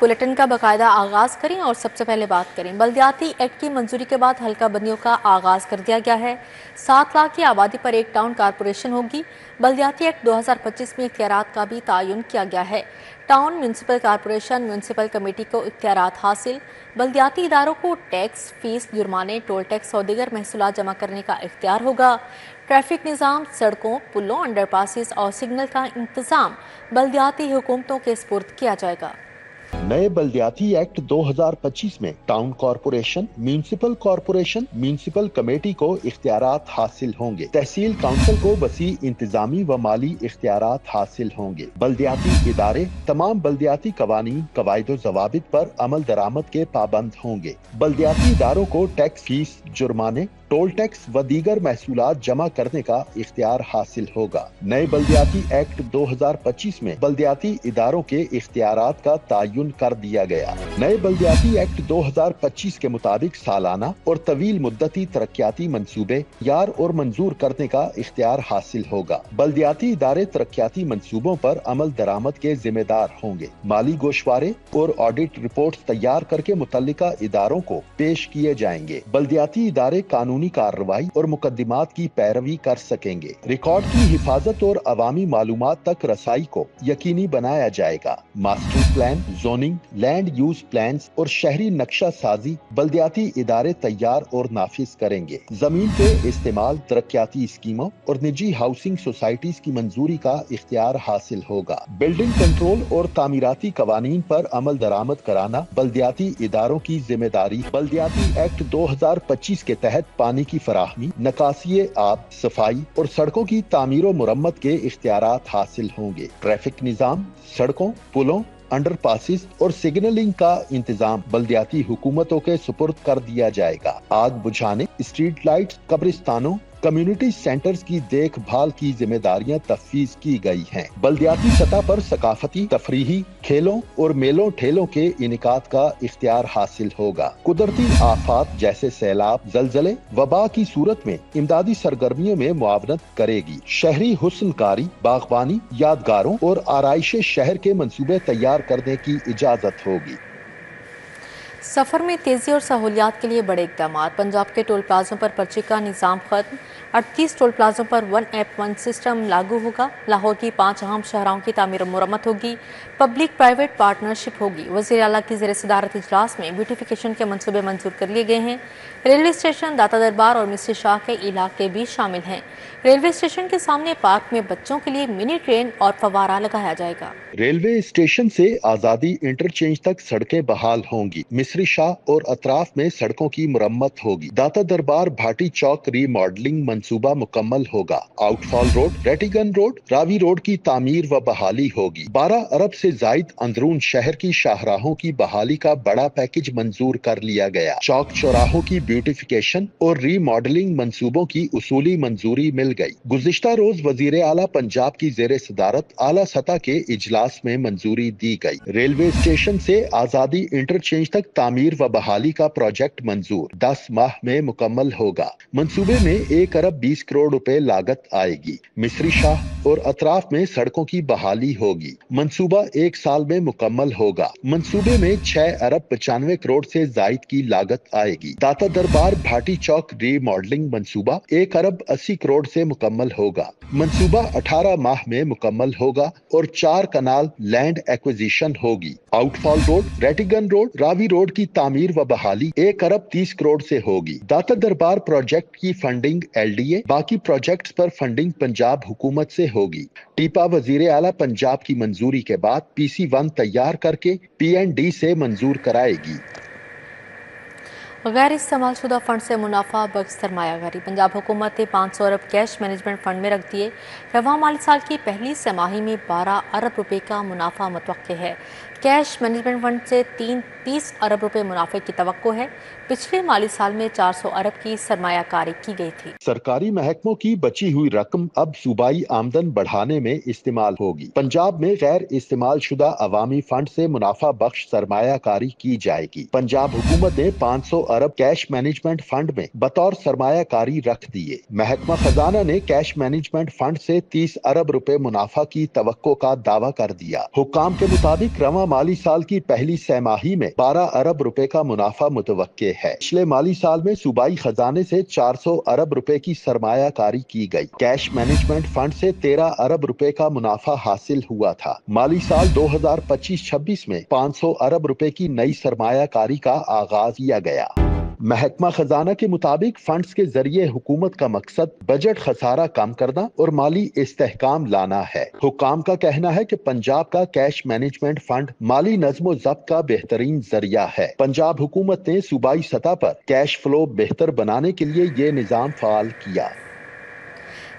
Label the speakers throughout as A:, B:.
A: Bulletin का बाकायदा आगाज करें और सबसे पहले बात करें। बल्दियाती एक्ट की मंजूरी के बाद हल्का बंदियों का आगाज कर दिया गया है। 7 लाख की आबादी पर एक टाउन कारपोरेशन होगी। बल्दियाती एक्ट 2025 में इख्तियारात का भी तयन किया गया है। Town municipal corporation municipal committee को इख्तियारात हासिल। बल्दियाती इदारों को टैक्स, फीस, जुर्माने, टोल टैक्स और दीगर महसूलात जमा करने का इख्तियार होगा। ट्रैफिक निज़ाम, सड़कों, पुलों, अंडरपासेस और सिग्नल का इंतजाम बल्दियाती हुकूमतों के सुपुर्द किया जाएगा।
B: नए बल्दियाती एक्ट 2025 में टाउन कॉरपोरेशन, म्यूनसिपल कमेटी को इख्तियारात हासिल होंगे। तहसील काउंसिल को वसी इंतजामी व माली इख्तियारात हासिल होंगे। बल्दियाती इदारे तमाम बल्दियाती कवानीन, कवायद जवाबित पर अमल दरामद के पाबंद होंगे। बल्दियाती इदारों को टैक्स, फीस, जुर्माने, टोल टैक्स व दीगर महसूलात जमा करने का इख्तियार हासिल होगा। नए बल्दियाती एक्ट 2025 में बल्दियाती इदारों के इख्तियारात का तयन कर दिया गया। नए बल्दियाती एक्ट 2025 के मुताबिक सालाना और तवील मुद्दती तरक्याती मंसूबे तैयार और मंजूर करने का इख्तियार हासिल होगा। बल्दियाती इदारे तरक्याती मंसूबों पर अमल दरामद के जिम्मेदार होंगे। माली गोशवारे और ऑडिट रिपोर्ट तैयार करके मुतल्लिका इदारों को पेश किए जाएंगे। बल्दियाती इदारे कानूनी कार्रवाई और मुकदमात की पैरवी कर सकेंगे। रिकॉर्ड की हिफाजत और अवामी मालूमात तक रसाई को यकीनी बनाया जाएगा। Master plan, zoning, land use plan और शहरी नक्शा साजी बल्दियाती इदारे तैयार और नाफिज करेंगे। जमीन के इस्तेमाल, तरक्याती स्कीमों और निजी हाउसिंग सोसाइटीज की मंजूरी का इख्तियार हासिल होगा। बिल्डिंग कंट्रोल और तामीराती कवानीन पर अमल दरामद कराना बल्दियाती इदारों की जिम्मेदारी। बल्दियाती एक्ट 2025 के तहत पानी की फराहमी, नकासी आब, सफाई और सड़कों की तामीर और मुरम्मत के इख्तियारात हासिल होंगे। ट्रैफिक निज़ाम, सड़कों, पुलों, अंडरपासेस और सिग्नलिंग का इंतजाम बल्दियाती हुकूमतों के सुपुर्द कर दिया जाएगा। आग बुझाने, स्ट्रीट लाइट्स, कब्रिस्तानों, कम्युनिटी सेंटर्स की देखभाल की जिम्मेदारियां तफवीज की गई हैं। बल्दियाती सतह पर सकाफती, तफरीही, खेलों और मेलों ठेलों के इनेकात का इख्तियार हासिल होगा। कुदरती आफात जैसे सैलाब, जलजले, वबा की सूरत में इमदादी सरगर्मियों में मुआवनत करेगी। शहरी हुस्नकारी, बागबानी, यादगारों और आराइश शहर के मंसूबे तैयार करने की इजाजत होगी।
A: सफ़र में तेज़ी और सहूलियात के लिए बड़े इक़दाम। पंजाब के टोल प्लाजों पर पर्ची का निज़ाम खत्म। 38 टोल प्लाजों पर 1 ऐप 1 सिस्टम लागू होगा। लाहौर की 5 अहम शाहराहों की तामीर और मुरम्मत होगी। पब्लिक प्राइवेट पार्टनरशिप होगी। वज़ीर आला की ज़ेर सदारत इजलास में ब्यूटिफिकेशन के मंसूबे मंजूर कर लिए गए हैं। रेलवे स्टेशन, दाता दरबार और मिस्री शाह के इलाके भी शामिल हैं। रेलवे स्टेशन के सामने पार्क में बच्चों के लिए मिनी ट्रेन और फवारा लगाया जाएगा।
B: रेलवे स्टेशन से आजादी इंटरचेंज तक सड़कें बहाल होंगी। मिस्री शाह और अतराफ में सड़कों की मुरम्मत होगी। दाता दरबार भाटी चौक रीमॉडलिंग मंसूबा मुकम्मल होगा। Outfall road, Rattigan road, Ravi road की तामीर व बहाली होगी। 12 अरब से जायद अंदरून शहर की शाहराहों की बहाली का बड़ा पैकेज मंजूर कर लिया गया। चौक चौराहों की ब्यूटिफिकेशन और रीमॉडलिंग मंसूबों की उसूली मंजूरी मिल गई। गुज़िश्ता रोज वजीर आला पंजाब की जेर सदारत आला सतह के इजलास में मंजूरी दी गई। रेलवे स्टेशन से आजादी इंटरचेंज तक तामीर व बहाली का प्रोजेक्ट मंजूर 10 माह में मुकम्मल होगा। मंसूबे में 1 अरब 20 करोड़ रुपए लागत आएगी। मिस्री शाह और अतराफ में सड़कों की बहाली होगी। मंसूबा 1 साल में मुकम्मल होगा। मंसूबे में 6 अरब 95 करोड़ से जायद की लागत आएगी। दाता दरबार भाटी चौक रीमॉडलिंग मंसूबा 1 अरब 80 करोड़ से मुकम्मल होगा। मंसूबा 18 माह में मुकम्मल होगा और 4 कनाल लैंड एक्विजिशन होगी। Outfall road, Rattigan road, Ravi road की तामीर व बहाली 1 अरब 30 करोड़ से होगी। दाता दरबार प्रोजेक्ट की फंडिंग LDA, बाकी प्रोजेक्ट्स पर फंडिंग पंजाब हुकूमत से होगी। टीपा वजीर आला पंजाब की मंजूरी के बाद PC1 तैयार करके PND से मंजूर कराएगी।
A: गैर इस्तेमाल शुदा फंड से मुनाफा बख्श सरमायाकारी। पंजाब हुकूमत ने 500 अरब कैश मैनेजमेंट फंड में रख दिए। रवां माली साल की पहली छमाही में 12 अरब रुपए का मुनाफा मुतवक्के है। कैश मैनेजमेंट फंड से 30 अरब रुपए मुनाफे की तवक्को है। पिछले माली साल में 400 अरब की सरमायाकारी की गई थी।
B: सरकारी महकमों की बची हुई रकम अब सूबाई आमदन बढ़ाने में इस्तेमाल होगी। पंजाब में गैर इस्तेमाल शुदा अवामी फंड से मुनाफा बख्श सरमायाकारी की जाएगी। पंजाब हुकूमत ने 500 अरब कैश मैनेजमेंट फंड में बतौर सरमायाकारी रख दिए। महकमा खजाना ने कैश मैनेजमेंट फंड से 30 अरब रुपए मुनाफा की तवक्को का दावा कर दिया। हुक्काम के मुताबिक रवां माली साल की पहली सैमाही में 12 अरब रुपए का मुनाफा मुतवक्के है। पिछले माली साल में सूबाई खजाने से 400 अरब रुपए की सरमायाकारी की गई। कैश मैनेजमेंट फंड से 13 अरब रुपए का मुनाफा हासिल हुआ था। माली साल 2025-26 में 500 अरब रुपए की नई सरमायाकारी का आगाज किया गया। महकमा खजाना के मुताबिक फंड्स के जरिए हुकूमत का मकसद बजट खसारा कम करना और माली इस्तेहकाम लाना है। हुकाम का कहना है कि पंजाब का कैश मैनेजमेंट फंड माली नज़्म ज़ब्त का बेहतरीन जरिया है। पंजाब हुकूमत ने सूबाई सतह पर कैश फ्लो बेहतर बनाने के लिए ये निज़ाम फ़ाल किया।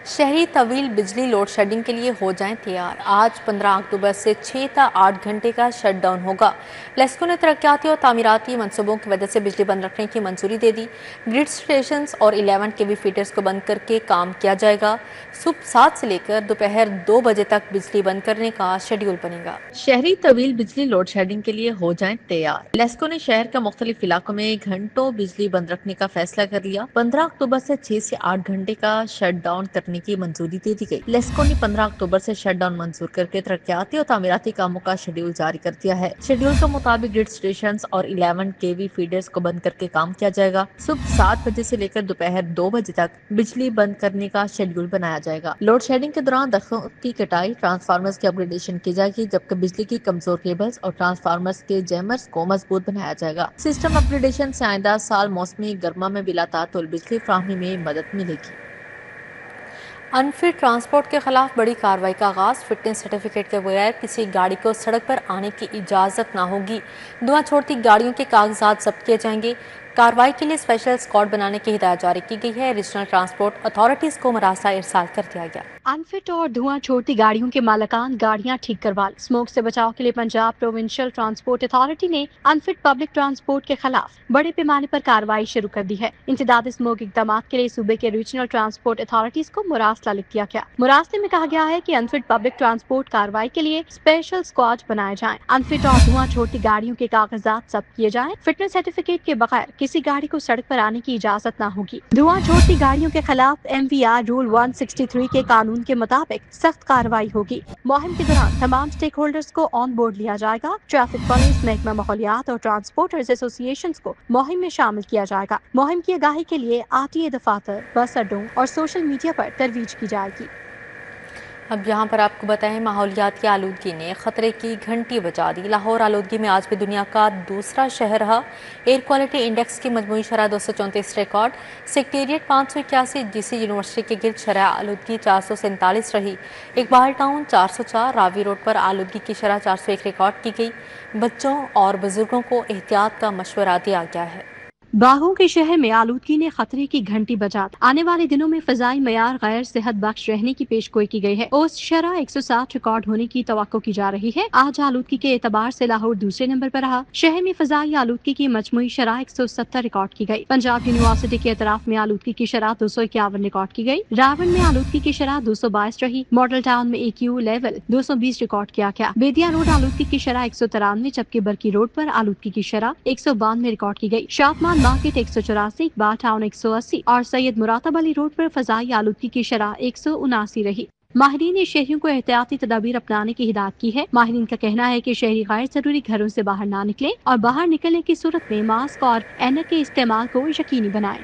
A: शहरी तवील बिजली लोड शेडिंग के लिए हो जाएं तैयार। आज 15 अक्टूबर से 6 ta 8 घंटे का शट डाउन होगा। लेस्को ने तरक्याती और तामीराती मंसूबों की वजह से बिजली बंद रखने की मंजूरी दे दी। ग्रिड स्टेशन और 11 kV फीडर्स को बंद करके काम किया जाएगा। सुबह 7 से लेकर दोपहर 2 बजे तक बिजली बंद करने का शेड्यूल बनेगा।
C: शहरी तवील बिजली लोड शेडिंग के लिए हो जाएं तैयार। लेस्को ने शहर के मुख्तलिफ इलाकों में घंटों बिजली बंद रखने का फैसला कर लिया। 15 अक्टूबर से 6 से 8 घंटे का शट डाउन करने की मंजूरी दे दी गई। लेस्को ने 15 अक्टूबर से शट डाउन मंजूर करके तरक्याती और तामीराती कामों का शेड्यूल जारी कर दिया है। शेड्यूल के मुताबिक ग्रिड स्टेशन और 11 kV फीडर्स को बंद करके काम किया जाएगा। सुबह 7 बजे से लेकर दोपहर 2 बजे तक बिजली बंद करने का शेड्यूल बनाया जाएगा। लोड शेडिंग के दौरान दरख्तों की कटाई, ट्रांसफार्मर्स की अपग्रेडेशन की जाएगी, जबकि बिजली की कमजोर केबल्स और ट्रांसफार्मर्स के जैमर्स को मजबूत बनाया जाएगा। सिस्टम अपग्रेडेशन से आइंदा साल मौसमी गर्मा में बिला तातुल बिजली फराहमी में मदद मिलेगी।
A: अनफिट ट्रांसपोर्ट के खिलाफ बड़ी कार्रवाई का आगाज। फिटनेस सर्टिफिकेट के बगैर किसी गाड़ी को सड़क पर आने की इजाजत ना होगी। धुआं छोड़ती गाड़ियों के कागजात जब्त किए जाएंगे। कार्रवाई के लिए स्पेशल स्क्वाड बनाने की हिदायत जारी की गई है। रीजनल ट्रांसपोर्ट अथॉरिटीज को मरासा इरसाल कर दिया गया।
D: अनफिट और धुआं छोड़ती गाड़ियों के मालकान गाड़ियां ठीक करवा लें। स्मोक से बचाव के लिए पंजाब प्रोविंशियल ट्रांसपोर्ट अथॉरिटी ने अनफिट पब्लिक ट्रांसपोर्ट के खिलाफ बड़े पैमाने पर कार्रवाई शुरू कर दी है। इंसदाद स्मोक इकदाम के लिए सूबे के रीजनल ट्रांसपोर्ट अथॉरिटीज को मुरासला लिख दिया गया। मुरासले में कहा गया है कि अनफिट पब्लिक ट्रांसपोर्ट कार्रवाई के लिए स्पेशल स्क्वाड बनाए जाएं। अनफिट और धुआं छोड़ती गाड़ियों के कागजात जब्त किए जाएं। फिटनेस सर्टिफिकेट के बगैर किसी गाड़ी को सड़क पर आने की इजाजत न होगी। धुआं छोड़ती गाड़ियों के खिलाफ MVR रूल 163 के कानून के मुताबिक सख्त कार्रवाई होगी। मुहिम के दौरान तमाम स्टेक होल्डर्स को ऑन बोर्ड लिया जाएगा। ट्रैफिक पुलिस, महकमा माहौलियात और ट्रांसपोर्टर्स एसोसिएशन को मुहिम में शामिल किया जाएगा। मुहिम की आगाही के लिए RTA दफातर, बस अड्डों और सोशल मीडिया पर तरवीज की जाएगी।
A: अब यहाँ पर आपको बताएं, माहौलियात की आलूदगी ने खतरे की घंटी बजा दी। लाहौर आलूदगी में आज भी दुनिया का दूसरा शहर रहा। एयर क्वालिटी इंडेक्स की मजमूई शरह 234 रिकॉर्ड। सेक्रेटेरिएट 581, DC यूनिवर्सिटी के गिर्द शरह आलूदगी 447 रही। इकबाल टाउन 404, रावी रोड पर आलूदगी की शरह 401 रिकॉर्ड की गई। बच्चों और बुजुर्गों को एहतियात का मशवरा दिया गया है।
D: बागों के शहर में आलूदगी ने खतरे की घंटी बजा दी। आने वाले दिनों में फजाई मयार गैर सेहत बख्श रहने की पेशगोई की गई है। औसत शरह 160 रिकॉर्ड होने की तवक्को की जा रही है। आज आलूदगी के एतबार से लाहौर दूसरे नंबर पर रहा। शहर में फजाई आलूदगी की मजमूई शरह 170 रिकॉर्ड की गई। पंजाब यूनिवर्सिटी के अतराफ में आलूदगी की शरह 251 रिकॉर्ड की गई। रावण में आलूदगी की शरह 222 रही। मॉडल टाउन में AQ लेवल 220 रिकॉर्ड किया गया। बेदिया रोड आलूदगी की शरह 193, जबकि बरकी रोड पर आलूदगी की शरह 192 रिकॉर्ड की गई। शातमान मार्केट 184, इकबाल टाउन 180 और सैयद मुरातब अली रोड पर फजाई आलूदगी की शरह 179 रही। माहिरीन ने शहरियों को एहतियाती तदाबीर अपनाने की हिदायत की है। माहिरीन का कहना है कि शहरी गैर जरूरी घरों से बाहर ना निकलें और बाहर निकलने की सूरत में मास्क और एनर के इस्तेमाल को यकीनी बनाएं।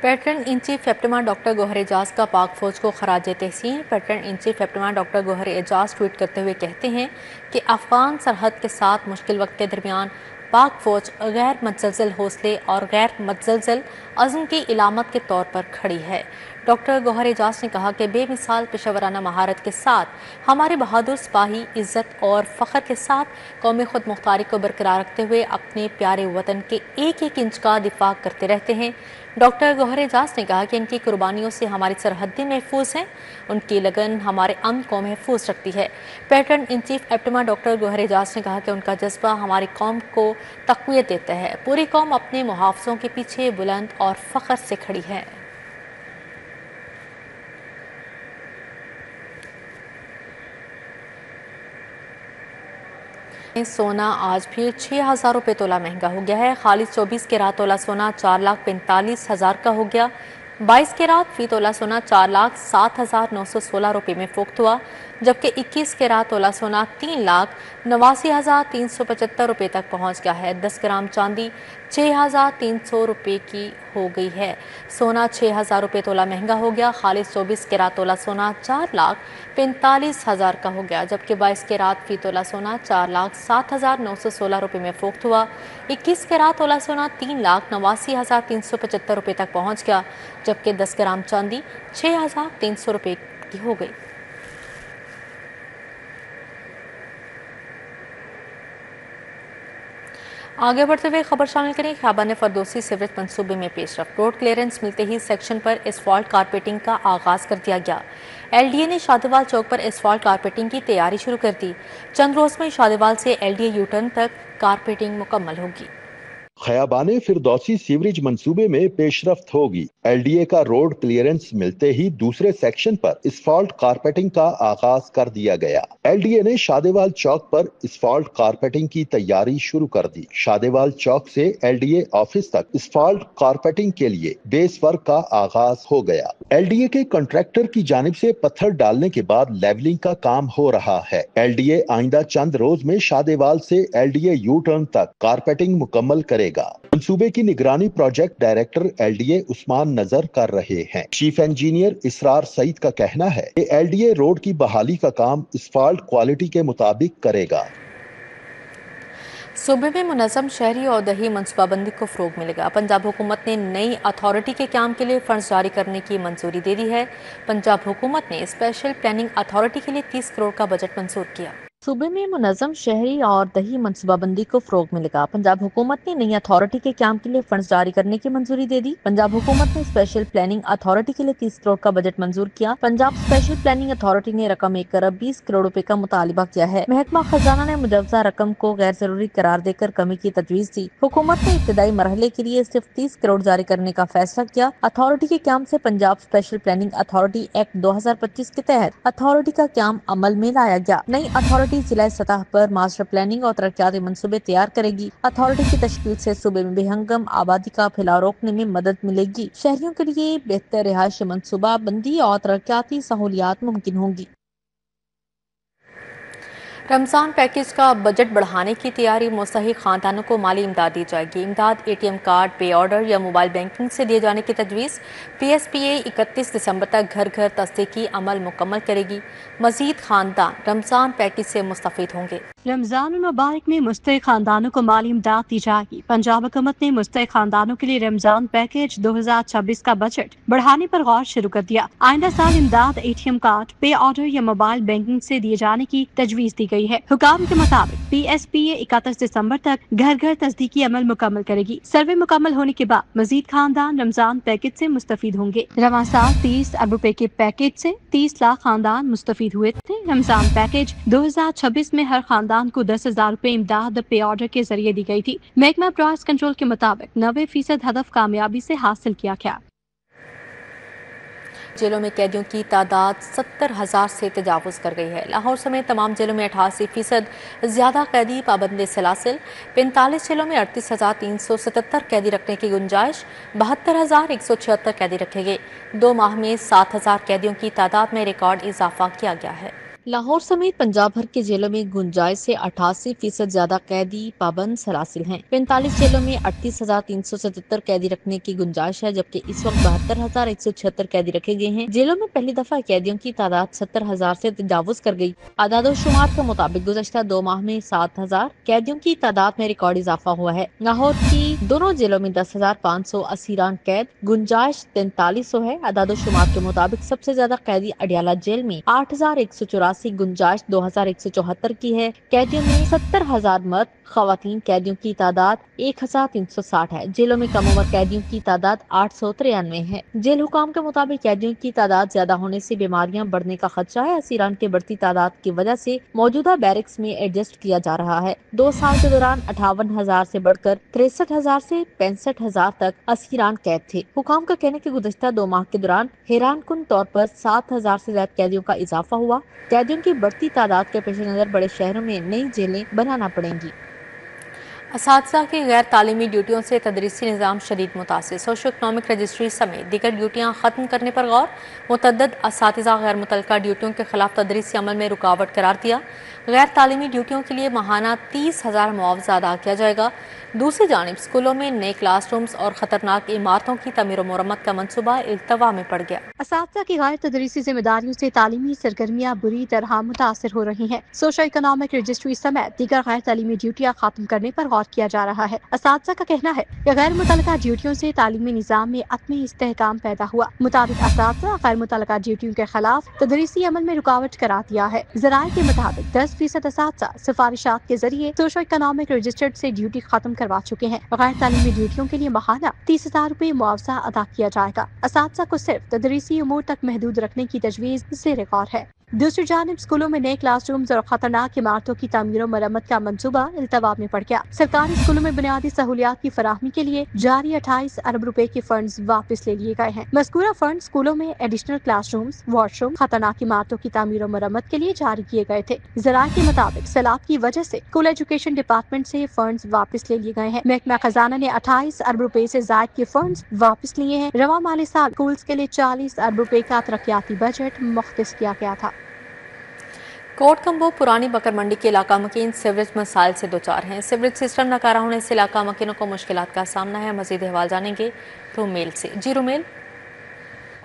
A: Patron in chief lieutenant doctor Gauhar Ejaz का पाक फौज को खराज तहसीन। Patron in chief lieutenant doctor Gauhar Ejaz tweet करते हुए कहते हैं कि अफगान सरहद के साथ मुश्किल वक्त के दरमियान पाक फौज गैर मतजलजल हौसले और गैर मतजलजल अज़्म की इलामत के तौर पर खड़ी है। डॉक्टर गौहर एजाज ने कहा कि बेमिसाल पेशेवराना महारत के साथ हमारे बहादुर सिपाही इज़्ज़त और फ़ख्र के साथ कौमी खुद मुख्तारी को बरकरार रखते हुए अपने प्यारे वतन के एक एक इंच का दिफा करते रहते हैं। डॉक्टर गौहर एजाज ने कहा कि इनकी कुर्बानियों से हमारी सरहदें महफूज हैं, उनकी लगन हमारे अमन को महफूज रखती है। Patron in chief lieutenant doctor Gauhar Ejaz ने कहा कि उनका जज्बा हमारी कौम को तक़वियत देता है। पूरी कौम अपने मुहाफ़िज़ों के पीछे बुलंद और फ़ख्र से खड़ी है। सोना आज फिर 6,000 रुपये तोला महंगा हो गया है। खालिद 24 कैरात तोला सोना 4,45,000 का हो गया। 22 कैरात फी तोला सोना 4,07,916 रुपये में फरोख्त हुआ। जबकि 21 कैरात तोला सोना 3,89,375 रुपये तक पहुंच गया है। 10 ग्राम चांदी 6,300 रुपये की हो गई है। सोना 6,000 रुपये तोला महंगा हो गया। खालिस 24 कैरात तोला सोना 4,45,000 का हो गया, जबकि 22 कैरात फी तोला सोना 4,07,916 रुपये में फरोख्त हुआ। 21 कैरात तोला सोना 3,89,375 रुपये तक पहुंच गया, जबकि 10 ग्राम चांदी 6,300 रुपये की हो गई। आगे बढ़ते हुए खबर शामिल करें। ख्याबान फरदौसी सीवरेज मंसूबे में पेशरफ। रोड क्लियरेंस मिलते ही सेक्शन पर एसफॉल्ट कारपेटिंग का आगाज कर दिया गया। एलडीए ने शादेवाल चौक पर एसफॉल्ट कारपेटिंग की तैयारी शुरू कर दी। चंद रोज में शादेवाल से एलडीए यू टर्न तक कारपेटिंग मुकम्मल होगी।
B: खयाबाने फिरदौसी सीवरेज मंसूबे में पेशरफ्त होगी। एलडीए का रोड क्लियरेंस मिलते ही दूसरे सेक्शन पर एसफॉल्ट कारपेटिंग का आगाज कर दिया गया। एलडीए ने शादेवाल चौक पर एसफॉल्ट कारपेटिंग की तैयारी शुरू कर दी। शादेवाल चौक से एलडीए ऑफिस तक एसफॉल्ट कारपेटिंग के लिए बेस वर्क का आगाज हो गया। एलडीए के कॉन्ट्रैक्टर की जानिब से पत्थर डालने के बाद लेवलिंग का काम हो रहा है। एलडीए आइंदा चंद रोज में शादेवाल से एलडीए यू टर्न तक कारपेटिंग मुकम्मल करे। मंसूबे की निगरानी प्रोजेक्ट डायरेक्टर एलडीए उस्मान नजर कर रहे हैं। चीफ इंजीनियर इसरार सईद का कहना है कि एलडीए रोड की बहाली का काम एसफॉल्ट क्वालिटी के मुताबिक करेगा।
A: सूबे में मुनज़्ज़म शहरी और दही मनसूबाबंदी को फ़रोग़ मिलेगा। पंजाब हुकूमत ने नई अथॉरिटी के क़याम के लिए फंड्स जारी करने की मंजूरी दे दी है। पंजाब हुकूमत ने स्पेशल प्लानिंग अथॉरिटी के लिए 30 करोड़ का बजट मंजूर किया।
C: सूबे में मुनज़्ज़म शहरी और दही मनसूबाबंदी को फ़रोग़ मिलेगा। पंजाब हुकूमत ने नई अथॉरिटी के क़याम के लिए फंड्स जारी करने की मंजूरी दे दी। पंजाब हुकूमत ने स्पेशल प्लानिंग अथॉरिटी के लिए 30 करोड़ का बजट मंजूर किया। पंजाब स्पेशल प्लानिंग अथॉरिटी ने रकम 1 अरब 20 करोड़ रुपए का मुतालिबा किया है। महकमा खजाना ने मुजवजा रकम को गैर जरूरी करार देकर कमी की तजवीज़ दी। हुकूमत ने इब्तदाई मरहले के लिए सिर्फ 30 करोड़ जारी करने का फैसला किया। अथॉरिटी के क़याम से Punjab special planning authority act 2025 के तहत अथॉरिटी का क़याम अमल में लाया गया। नई अथॉरिटी जिला सतह पर मास्टर प्लानिंग और तरक्याती मंसूबे तैयार करेगी। अथॉरिटी की तश्कील से सूबे में बेहंगम आबादी का फैलाव रोकने में मदद मिलेगी। शहरियों के लिए बेहतर रिहायशी मंसूबा बंदी और तरक्याती सहूलियात मुमकिन होंगी।
A: रमजान पैकेज का बजट बढ़ाने की तैयारी। मुस्तहिक खानदानों को माली इमदाद दी जाएगी। इमदाद एटीएम कार्ड, पे ऑर्डर या मोबाइल बैंकिंग से दिए जाने की तजवीज़। पीएसपीए 31 दिसंबर तक घर घर तस्दीकी अमल मुकम्मल करेगी। मजीद खानदान रमजान पैकेज से मुस्तफीद होंगे।
D: रमजान मुबारक में मुस्तहिक खानदानों को माली इमदाद दी जाएगी। पंजाब हुकूमत ने मुस्तहिक खानदानों के लिए रमजान पैकेज 2026 का बजट बढ़ाने पर गौर शुरू कर दिया। आइंदा साल इमदाद एटीएम कार्ड, पे ऑर्डर या मोबाइल बैंकिंग से दिए जाने की तजवीज़ दी गई है। हुकाम के मुताबिक पीएसपीए 31 दिसंबर तक घर घर तस्दीकी अमल मुकम्मल करेगी। सर्वे मुकम्मल होने के बाद मजीद खानदान रमजान पैकेज से मुस्तफीद होंगे। रवां साल 30 अरब रुपए के पैकेज से 30 लाख खानदान मुस्तफीद हुए थे। रमजान पैकेज 2026 में हर खानदान को 10,000 रुपए इमदाद पे ऑर्डर के जरिए दी गई थी। महकमा प्राइस कंट्रोल के मुताबिक 90% हदफ कामयाबी से हासिल किया गया।
A: जेलों में कैदियों की तादाद 70,000 से तजावुज़ कर गई है। लाहौर समेत तमाम जेलों में 88% ज्यादा कैदी पाबंद सलासिल। 45 जेलों में 38,377 कैदी रखने की गुंजाइश। 72,176 कैदी रखे गए। 2 माह में 7,000 कैदियों की तादाद में रिकॉर्ड इजाफा किया गया है।
C: लाहौर समेत पंजाब भर के जेलों में गुंजाइश से 88% ज्यादा कैदी पाबंद सलासिल हैं। 45 जेलों में 38,377 कैदी रखने की गुंजाइश है, जबकि इस वक्त 72,176 कैदी रखे गए हैं। जेलों में पहली दफा कैदियों की तादाद 70,000 से तजावुज कर गई। आदादो शुमार के मुताबिक गुज़श्ता 2 माह में 7,000 कैदियों की तादाद में रिकॉर्ड इजाफा हुआ है। लाहौर की दोनों जेलों में 10,500 असीरान कैद, गुंजाइश 4300 है। आदादो शुमार के मुताबिक सबसे ज्यादा कैदी अडियाला जेल में 8,184, गुंजाइश 2,174 की है। कैदियों में 70,000 मर्द, खवातीन कैदियों की तादाद 1,360 है। जेलों में कम उम्र कैदियों की तादाद 893 है। जेल हुकाम के मुताबिक कैदियों की तादाद ज्यादा होने से बीमारियां बढ़ने का खदशा है। असीरान की बढ़ती तादाद की वजह से मौजूदा बैरक्स में एडजस्ट किया जा रहा है। 2 साल के दौरान 58,000 से बढ़कर 63,000 से 65,000 तक असीरान कैद थे। हुकाम का कहना है कि गुज़श्ता 2 माह के दौरान हैरान कुन तौर पर 7,000 से ज्यादा कैदियों का इजाफा हुआ। कैदियों की बढ़ती तादाद के पेश नजर बड़े शहरों में नई जेलें बनाना पड़ेंगी।
A: اساتذہ کی غیر تعلیمی ڈیوٹیوں سے تدریسی نظام شدید متاثر، سوشو اکنامک رجسٹری سمیت دیگر ڈیوٹیاں ختم کرنے پر غور، متعدد اساتذہ غیر متعلقہ ڈیوٹیوں کے خلاف تدریسی عمل میں رکاوٹ قرار دیا، غیر تعلیمی ڈیوٹیوں کے لیے ماہانہ 30,000 معاوضہ ادا کیا جائے گا۔ دوسری جانب اسکولوں میں نئے کلاس رومز اور خطرناک عمارتوں کی تعمیر و مرمت کا منصوبہ التوا میں پڑ گیا۔
D: اساتذہ کی غیر تدریسی ذمہ داریوں سے تعلیمی سرگرمیاں بری طرح متاثر ہو رہی ہیں۔ سوشل اکنامک رجسٹری سمیت دیگر غیر تعلیمی ڈیوٹیاں ختم کرنے پر غور کیا جا رہا ہے۔ اساتذہ کا کہنا ہے کہ غیر متعلقہ ڈیوٹیوں سے تعلیمی نظام میں عدم استحکام پیدا ہوا۔ مطابق اساتذہ غیر متعلقہ ڈیوٹیوں کے خلاف تدریسی عمل میں رکاوٹ قرار دیا ہے۔ ذرائع کے مطابق 10% اساتذہ سفارشات کے ذریعے سوشل اکنامک رجسٹر سے ڈیوٹی ختم کروا چکے ہیں۔ غیر تعلیمی ڈیوٹیوں کے لیے ماہانہ 30,000 روپے معاوضہ ادا کیا جائے گا۔ اساتذہ کو صرف تدریسی امور تک محدود رکھنے کی تجویز زیر غور ہے۔ دوسری جانب اسکولوں میں نئے کلاس رومز اور خطرناک عمارتوں کی تعمیر و مرمت کا منصوبہ التوا میں پڑ گیا۔ سرکاری اسکولوں میں بنیادی سہولیات کی فراہمی کے لیے جاری 28 ارب روپے کے فنڈز واپس لے لیے گئے ہیں۔ مذکورہ فنڈز اسکولوں میں additional class rooms, wash room, خطرناک عمارتوں کی تعمیر و مرمت کے لیے جاری کیے گئے تھے۔ ذرائع کے مطابق سیلاب کی وجہ سے اسکول ایجوکیشن ڈپارٹمنٹ سے فنڈز واپس لے لیے گئے ہیں۔ محکمہ خزانہ نے 28 ارب روپے سے زائد کے فنڈز واپس لیے ہیں۔ رواں مالی سال اسکولز کے لیے 40 ارب روپے کا ترقیاتی بجٹ مختص کیا گیا تھا۔
A: کوٹ کمبو پرانی بکر منڈی کے علاقہ مکین سیوریج مسائل سے دوچار ہیں۔ سیوریج سسٹم ناکارہ ہونے سے علاقہ مکینوں کو مشکلات کا سامنا ہے۔ مزید احوال جانیں گے رومیل سے۔ جی رومیل۔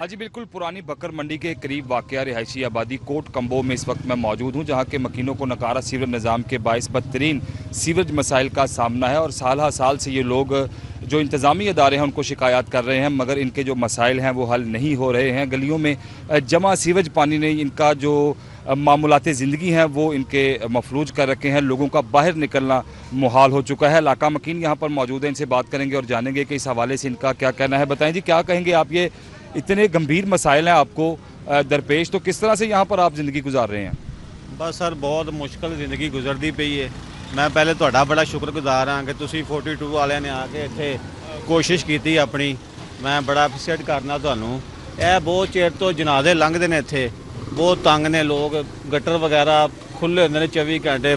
E: جی بالکل، پرانی بکر منڈی کے قریب واقع رہائشی آبادی کوٹ کمبو میں اس وقت میں موجود ہوں، جہاں کے مکینوں کو ناکارہ سیوریج نظام کے باعث بدترین سیوریج مسائل کا سامنا ہے، اور سال ہر سال سے یہ لوگ جو انتظامی ادارے ہیں ان کو شکایات کر رہے ہیں، مگر ان کے جو مسائل ہیں وہ حل نہیں ہو رہے ہیں۔ گلیوں میں جمع سیوریج پانی نے ان کا جو معمولات زندگی ہیں وہ ان کے مفلوج کر رکھے ہیں، لوگوں کا باہر نکلنا محال ہو چکا ہے۔ علاقہ مکین یہاں پر موجود ہیں، ان سے بات کریں گے اور جانیں گے کہ اس حوالے سے ان کا کیا کہنا ہے۔ بتائیں جی، کیا کہیں گے آپ؟ یہ اتنے گمبھیر مسائل ہیں آپ کو درپیش، تو کس طرح سے یہاں پر آپ زندگی گزار رہے ہیں؟
F: بس سر بہت مشکل زندگی گزرتی پئی ہے۔ میں پہلے تہاڈا بڑا شکر گزار ہاں کہ تسی 42 والے نے آ کے اتنے کوشش کی اپنی، میں بڑا اپریشیٹ کرنا تمہوں۔ یہ بہت چیر تو جنازے لنگتے ہیں اتنے، بہت تنگ نے لوگ، گٹر وغیرہ کھلے ہوتے ہیں 24 گھنٹے،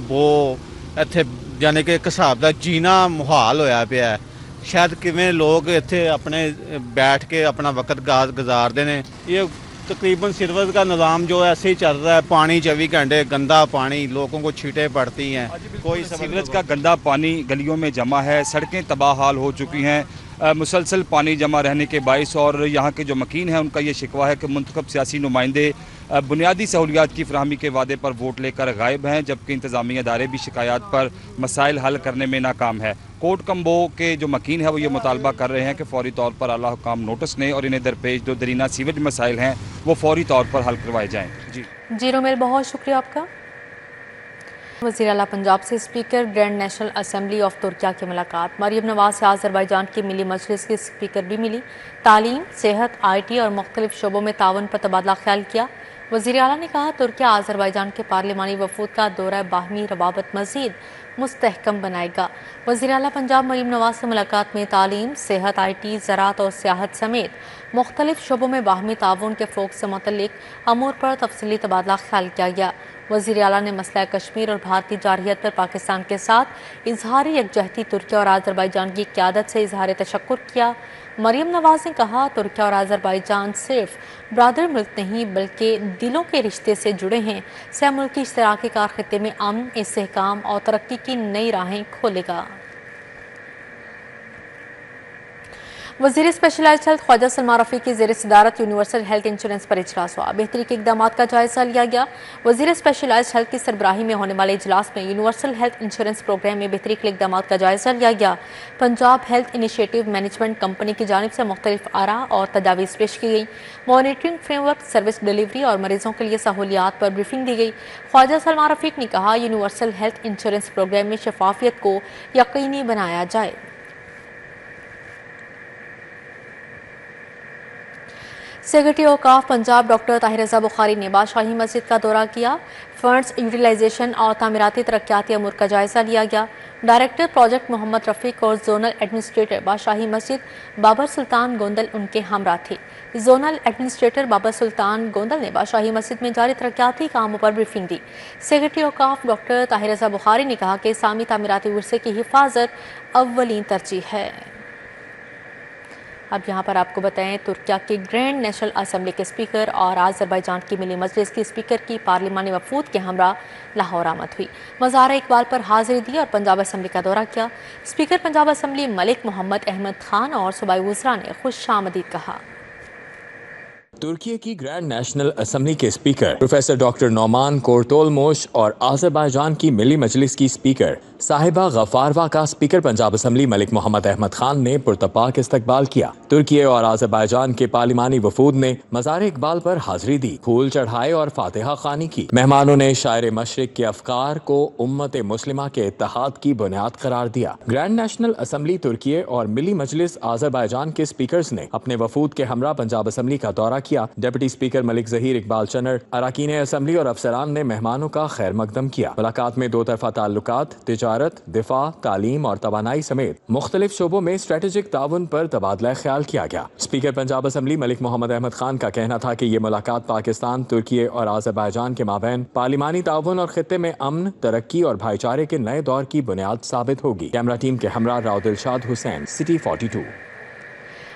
F: اتنے یعنی کہ ایک حساب کا جینا محال ہویا پیا ہے۔ شاید کیویں لوگ اتنے اپنے بیٹھ کے اپنا وقت گزارتے ہیں۔ یہ تقریباً سیوریج کا نظام جو ہے ایسے ہی چل رہا ہے، پانی 24 گھنٹے گندا پانی، لوگوں کو چھینٹیں پڑتی ہیں۔ کوئی
E: سیوریج کا گندا پانی گلیوں میں جمع ہے، سڑکیں تباہ حال ہو چکی ہیں مسلسل پانی جمع رہنے کے باعث، اور یہاں کے جو مکین ہیں ان کا یہ شکوہ ہے کہ منتخب سیاسی نمائندے بنیادی سہولیات کی فراہمی کے وعدے پر ووٹ لے کر غائب ہیں، جبکہ انتظامی ادارے بھی شکایات پر مسائل حل کرنے میں ناکام ہے۔ کوٹ کمبو کے جو مکین ہیں وہ یہ مطالبہ کر رہے ہیں کہ فوری طور پر اعلیٰ حکام نوٹس لیں اور انہیں درپیش جو درینہ سیوریج مسائل ہیں وہ فوری طور پر حل کروائے جائیں۔
A: جی رومیل، بہت شکریہ آپ کا۔ وزیر اعلیٰ پنجاب سے speaker grand national assembly of Türkiye کی ملاقات۔ مریم نواز سے آذربائیجان کی ملی مجلس کی اسپیکر بھی ملی، تعلیم، صحت، آئی ٹی اور مختلف شعبوں میں تعاون پر تبادلہ خیال کیا۔ وزیر اعلیٰ نے کہا ترکیہ آذربائیجان کے پارلیمانی وفود کا دورہ باہمی روابط مزید مستحکم بنائے گا۔ وزیر اعلیٰ پنجاب مریم نواز سے ملاقات میں تعلیم، صحت، آئی ٹی، زراعت اور سیاحت سمیت مختلف شعبوں میں باہمی تعاون کے فروغ سے متعلق امور پر تفصیلی تبادلہ خیال کیا گیا۔ وزیر اعلیٰ نے مسئلہ کشمیر اور بھارتی جارحیت پر پاکستان کے ساتھ اظہار یکجہتی ترکیہ اور آذربائیجان کی قیادت سے اظہار تشکر کیا۔ مریم نواز نے کہا ترکیہ اور آذربائیجان صرف برادر ملک نہیں بلکہ دلوں کے رشتے سے جڑے ہیں۔ سہ ملکی اشتراکی کار خطے میں امن، استحکام اور ترقی کی نئی راہیں کھولے گا۔ وزیر اسپیشلائزڈ ہیلتھ خواجہ سلمان رفیع کی زیر صدارت یونیورسل ہیلتھ انشورنس پر اجلاس ہوا۔ بہتری کے اقدامات کا جائزہ لیا گیا۔ وزیر اسپیشلائزڈ ہیلتھ کی سربراہی میں ہونے والے اجلاس میں یونیورسل ہیلتھ انشورنس پروگرام میں بہتری کے اقدامات کا جائزہ لیا گیا۔ Punjab health initiative management company کی جانب سے مختلف آراء اور تجاویز پیش کی گئی۔ Monitoring frame work, service delivery اور مریضوں کے لیے سہولیات پر بریفنگ دی گئی۔ خواجہ سلمان رفیع نے کہا یونیورسل ہیلتھ انشورنس پروگرام میں شفافیت کو یقینی بنایا جائے۔ सेक्रेटरी औकाफ पंजाब डॉक्टर ताहिर रज़ा बुखारी ने बादशाही मस्जिद का दौरा किया। फंड्स यूटिलाइजेशन और तामीराती तरक्याती अमूर का जायजा लिया गया। डायरेक्टर प्रोजेक्ट मोहम्मद रफ़ीक और जोनल एडमिनिस्ट्रेटर बादशाही मस्जिद बाबर सुल्तान गोंदल उनके हमरा थे। जोनल एडमिनिस्ट्रेटर बाबर सुल्तान गोंदल ने बादशाही मस्जिद में जारी तरक्याती कामों पर ब्रीफिंग दी। सेक्रेटरी औकाफ डॉक्टर ताहिर रज़ा बुखारी ने कहा कि इस्लामी तामीराती विरसे की हिफाजत अव्वलीन तरजीह है। अब यहाँ पर आपको बताएं, तुर्किया के ग्रैंड नेशनल असम्बली के स्पीकर और आज़रबाईजान की मिली मजलिस की स्पीकर की पार्लिमानी वफूद के हमरा लाहौर आमद हुई। मज़ार इकबाल पर हाजिरी दी और पंजाब असम्बली का दौरा किया। स्पीकर पंजाब असम्बली मलिक मोहम्मद अहमद खान और सूबाई वज़रा ने खुशामदीद कहा।
G: तुर्की की ग्रैंड नेशनल असम्बली के स्पीकर प्रोफेसर डॉक्टर नौमान कोर्टोलमोश और आज़रबाईजान की मिली मजलिस की स्पीकर साहिबा गफारवा का स्पीकर पंजाब असम्बली मलिक मोहम्मद अहमद खान ने पुरतपाक इस्तकबाल किया। तुर्की और आज़रबाईजान के पार्लिमानी वफूद ने मज़ार इकबाल पर हाजिरी दी, फूल चढ़ाए और फातिहा खानी की। मेहमानों ने शायर मशरिक के अफकार को उम्मत मुस्लिमा के इत्तेहाद की बुनियाद करार दिया। ग्रैंड नेशनल असम्बली तुर्की और मिली मजलिस आज़रबाईजान के स्पीकर्स ने अपने वफूद के हमरा पंजाब असम्बली का दौरा किया। डिप्टी स्पीकर मलिक ज़हीर इकबाल चन्नड़, अरकान असम्बली और अफसरान ने मेहमानों का खैर मकदम किया। मुलाकात में दो तरफा ताल्लुकात, तिजारत, दिफा, तालीम और तवानाई समेत मुख्तलिफ शोबों में स्ट्रेटेजिक ताउन पर तबादला ख्याल किया गया। स्पीकर पंजाब असम्बली मलिक मोहम्मद अहमद खान का कहना था कि ये मुलाकात पाकिस्तान, तुर्की और आज़रबाईजान के माबैन पार्लिमानी ताउन और खित्ते में अमन, तरक्की और भाईचारे के नए दौर की बुनियाद साबित होगी। कैमरा टीम के हमरा राव दिलशाद हुसैन, सिटी 42।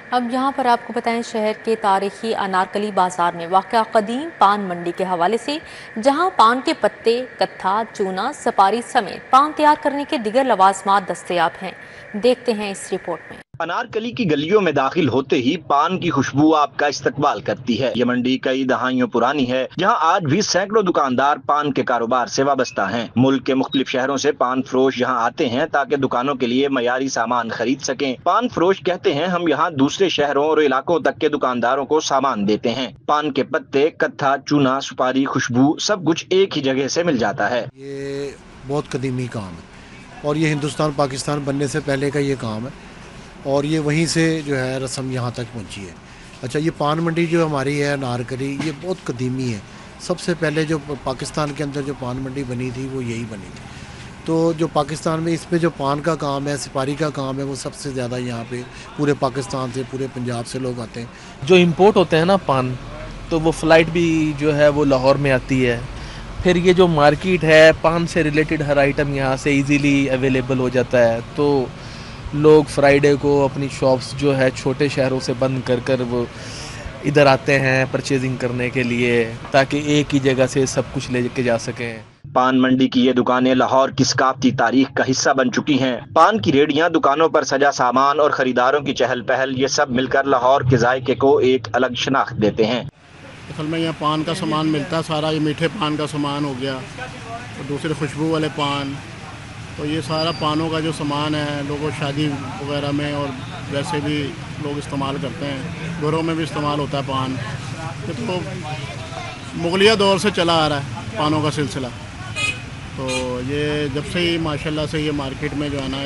A: अब यहाँ पर आपको बताएं, शहर के तारीखी अनारकली बाजार में वाक़या कदीम पान मंडी के हवाले से, जहाँ पान के पत्ते, कत्था, चूना, सपारी समेत पान तैयार करने के दिगर लवाजमात दस्तयाब हैं। देखते हैं इस रिपोर्ट में।
H: अनारकली की गलियों में दाखिल होते ही पान की खुशबू आपका इस्तकबाल करती है। ये मंडी कई दहाइयों पुरानी है, जहां आज भी सैकड़ों दुकानदार पान के कारोबार से वाबस्ता हैं। मुल्क के मुख्तलिफ शहरों से पान फरोश यहां आते हैं ताकि दुकानों के लिए मयारी सामान खरीद सकें। पान फरोश कहते हैं, हम यहाँ दूसरे शहरों और इलाकों तक के दुकानदारों को सामान देते हैं। पान के पत्ते, कत्था, चूना, सुपारी, खुशबू सब कुछ एक ही जगह से मिल जाता है।
I: ये बहुत कदीमी काम है और ये हिंदुस्तान पाकिस्तान बनने से पहले का ये काम है और ये वहीं से जो है रस्म यहाँ तक पहुँची है। अच्छा, ये पान मंडी जो हमारी है अनारकली, ये बहुत कदीमी है। सबसे पहले जो पाकिस्तान के अंदर जो पान मंडी बनी थी वो यही बनी थी। तो जो पाकिस्तान में इसमें जो पान का काम है, सुपारी का काम है, वो सबसे ज़्यादा यहाँ पे पूरे पाकिस्तान से, पूरे पंजाब से लोग आते हैं।
J: जो इम्पोर्ट होते हैं ना पान, तो वो फ़्लाइट भी जो है वो लाहौर में आती है। फिर ये जो मार्केट है, पान से रिलेटेड हर आइटम यहाँ से इजीली अवेलेबल हो जाता है। तो लोग फ्राइडे को अपनी शॉप्स जो है छोटे शहरों से बंद कर कर वो इधर आते हैं परचेजिंग करने के लिए, ताकि एक ही जगह से सब कुछ लेके जा सकें।
H: पान मंडी की ये दुकानें लाहौर की सकाफती तारीख का हिस्सा बन चुकी हैं। पान की रेडियां, दुकानों पर सजा सामान और खरीदारों की चहल पहल, ये सब मिलकर लाहौर के जायके को एक अलग शनाख्त देते हैं।
K: असल में यहाँ पान का सामान मिलता है सारा। ये मीठे पान का सामान हो गया और दूसरे खुशबू वाले पान, तो ये सारा पानों का जो सामान है लोगों शादी वगैरह में और वैसे भी लोग इस्तेमाल करते हैं, घरों में भी इस्तेमाल होता है पान। ये तो मुगलिया दौर से चला आ रहा है पानों का सिलसिला। तो ये जब से ही माशाल्लाह से ये मार्केट में जो है ना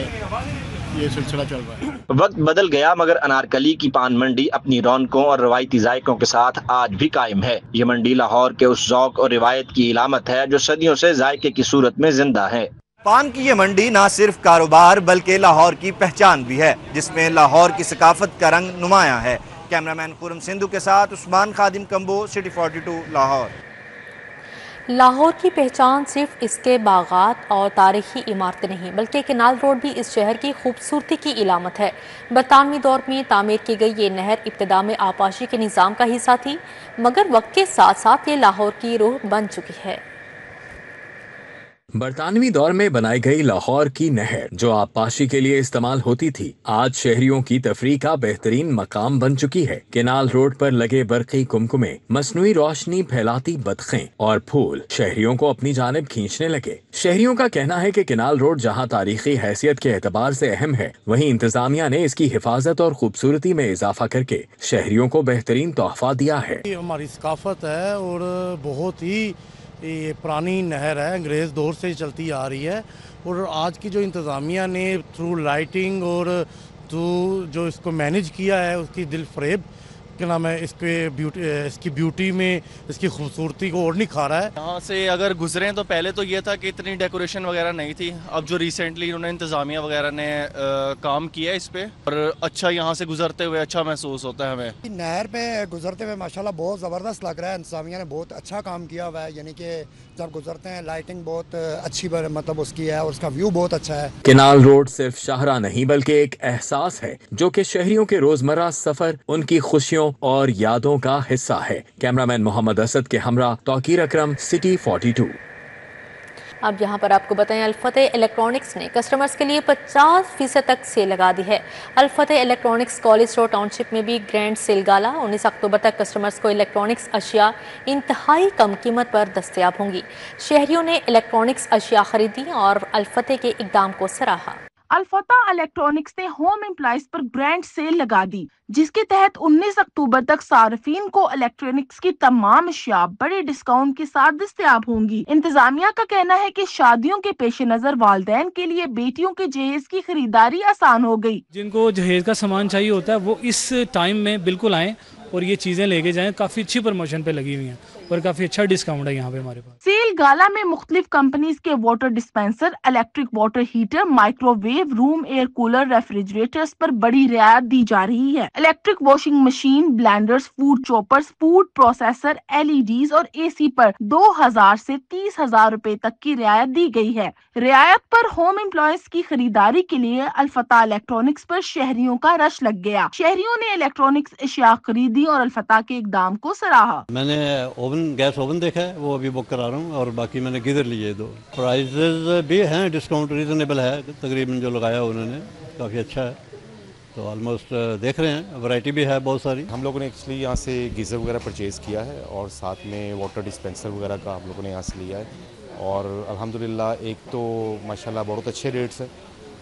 K: ये सिलसिला चल रहा है।
H: वक्त बदल गया मगर अनारकली की पान मंडी अपनी रौनकों और रवायती जायकों के साथ आज भी कायम है। ये मंडी लाहौर के उस ज़ौक़ और रिवायत की इलामत है जो सदियों से जायके की सूरत में जिंदा है।
L: पान की ये मंडी ना सिर्फ कारोबार बल्कि लाहौर की पहचान भी है, जिसमें लाहौर की सकाफत का रंग नुमाया है। कैमरामैन खुरम सिंधु के साथ उस्मान खादिम कंबो, सिटी 42 लाहौर।
A: लाहौर की पहचान सिर्फ इसके बागात और तारीखी इमारतें नहीं बल्कि केनाल रोड भी इस शहर की खूबसूरती की इलामत है। बरतानवी दौर में तामीर की गई ये नहर इब्तिदा में आपाशी के निज़ाम का हिस्सा थी, मगर वक्त के साथ साथ ये लाहौर की रूह बन चुकी है।
G: बरतानवी दौर में बनाई गई लाहौर की नहर जो आबपाशी के लिए इस्तेमाल होती थी, आज शहरियों की तफरीह का बेहतरीन मकाम बन चुकी है। केनाल रोड पर लगे बरक़ी कुमकुमे, मसनूई रोशनी फैलाती बतखें और फूल शहरियों को अपनी जानिब खींचने लगे। शहरियों का कहना है कि केनाल रोड जहां तारीखी हैसियत के एतबार से अहम है, वहीं इंतजामिया ने इसकी हिफाजत और खूबसूरती में इजाफा करके शहरियों को बेहतरीन तोहफा दिया है।
I: हमारी सकाफत है और बहुत ही ये पुरानी नहर है, अंग्रेज़ दौर से चलती आ रही है। और आज की जो इंतज़ामिया ने थ्रू लाइटिंग और थ्रू जो इसको मैनेज किया है उसकी दिल फरेब, क्या नाम है इसकी ब्यूटी में इसकी खूबसूरती को और निखारा है।
M: यहाँ से अगर गुजरे तो पहले तो ये था कि इतनी डेकोरेशन वगैरह नहीं थी, अब जो रिसेंटली उन्होंने इंतज़ामिया वगैरह ने काम किया है इस पे, और अच्छा यहाँ से गुजरते हुए अच्छा महसूस होता है हमें।
N: नहर पे गुजरते हुए माशाल्लाह बहुत ज़बरदस्त लग रहा है, इंतज़ामिया ने बहुत अच्छा काम किया हुआ है, यानी कि जब गुजरते हैं लाइटिंग बहुत अच्छी मतलब उसकी है और उसका व्यू बहुत अच्छा है।
G: केनाल रोड सिर्फ शाहरा नहीं बल्कि एक एहसास है जो कि शहरियों के रोजमर्रा सफर, उनकी खुशियों और यादों का हिस्सा है। कैमरामैन मोहम्मद असद के हमरा तौकीर अकरम, सिटी 42।
A: अब यहाँ पर आपको बताएं, अल-फतेह इलेक्ट्रॉनिक्स ने कस्टमर्स के लिए 50% तक सेल लगा दी है। अल-फतेह इलेक्ट्रॉनिक्स कॉलेज रोड टाउनशिप में भी ग्रैंड सेल गाला 19 अक्टूबर तक कस्टमर्स को इलेक्ट्रॉनिक्स अशिया इंतहाई कम कीमत पर दस्तयाब होंगी। शहरियों ने इलेक्ट्रॉनिक्स अशिया खरीदी और अल-फतेह के इकदाम को सराहा।
O: अल-फतेह इलेक्ट्रॉनिक्स ने होम एम्प्लॉइज पर ग्रैंड सेल लगा दी, जिसके तहत 19 अक्टूबर तक सार्फिन को इलेक्ट्रॉनिक्स की तमाम अशिया बड़े डिस्काउंट के साथ दस्तयाब होंगी। इंतजामिया का कहना है कि शादियों के पेश नजर वालिदैन के लिए बेटियों के जहेज की खरीदारी आसान हो गई।
P: जिनको जहेज का सामान चाहिए होता है वो इस टाइम में बिल्कुल आएं और ये चीजें लेके जाएं। काफी अच्छी प्रमोशन पे लगी हुई हैं और काफी अच्छा डिस्काउंट है यहाँ पे हमारे पास।
O: सेल गाला में मुख्तलिफ कंपनीज के water dispenser, electric water heater, microwave, room air cooler, refrigerators पर बड़ी रियायत दी जा रही है। Electric washing machine, blenders, food choppers, food processor, LEDs और AC पर 2000 से 30,000 रुपए तक की रियायत दी गई है। रियायत पर होम एम्प्लॉयज की खरीदारी के लिए अल-फतेह इलेक्ट्रॉनिक्स पर शहरियों का रश लग गया। शहरियों ने इलेक्ट्रॉनिक्स अशिया खरीदी और अल-फतेह के इकदाम को सराहा।
Q: मैंने गैस ओवन देखा है, वो अभी बुक करा रहा हूँ, और बाकी मैंने गीजर लिए 2। प्राइजेज भी हैं, डिस्काउंट रीजनेबल है, तकरीबन जो लगाया उन्होंने काफ़ी अच्छा है, तो ऑलमोस्ट देख रहे हैं, वैरायटी भी है बहुत सारी।
R: हम लोगों ने एक्चुअली यहाँ से गीज़र वगैरह परचेज़ किया है और साथ में वाटर डिस्पेंसर वगैरह का हम लोगों ने यहाँ से लिया है, और अल्हम्दुलिल्लाह एक तो माशाल्लाह बहुत अच्छे रेट्स हैं,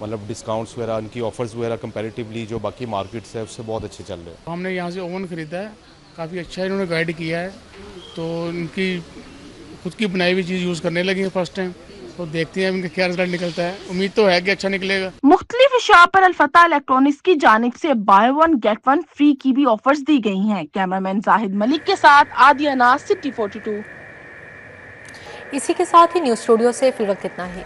R: मतलब डिस्काउंट्स वगैरह, उनकी ऑफर्स वगैरह कंपैरेटिवली जो बाकी मार्केट्स है उससे बहुत अच्छे चल रहे हैं।
K: हमने यहाँ से ओवन ख़रीदा है, काफ़ी अच्छा इन्होंने गाइड किया है, तो इनकी खुद की बनाई हुई चीज़ यूज़ करने लगी है फर्स्ट टाइम, तो देखते हैं इनका क्या रिजल्ट निकलता है। उम्मीद तो है कि अच्छा निकलेगा।
O: मुख्तलिफ अशिया पर अल-फतेह इलेक्ट्रॉनिक्स की जानिब से by one get one free की भी ऑफर्स दी गई हैं। कैमरामैन जाहिद मलिक के साथ आदिया नाज, सिटी 42।
A: इसी के साथ ही न्यूज़ स्टूडियो से फिल वक्त इतना ही।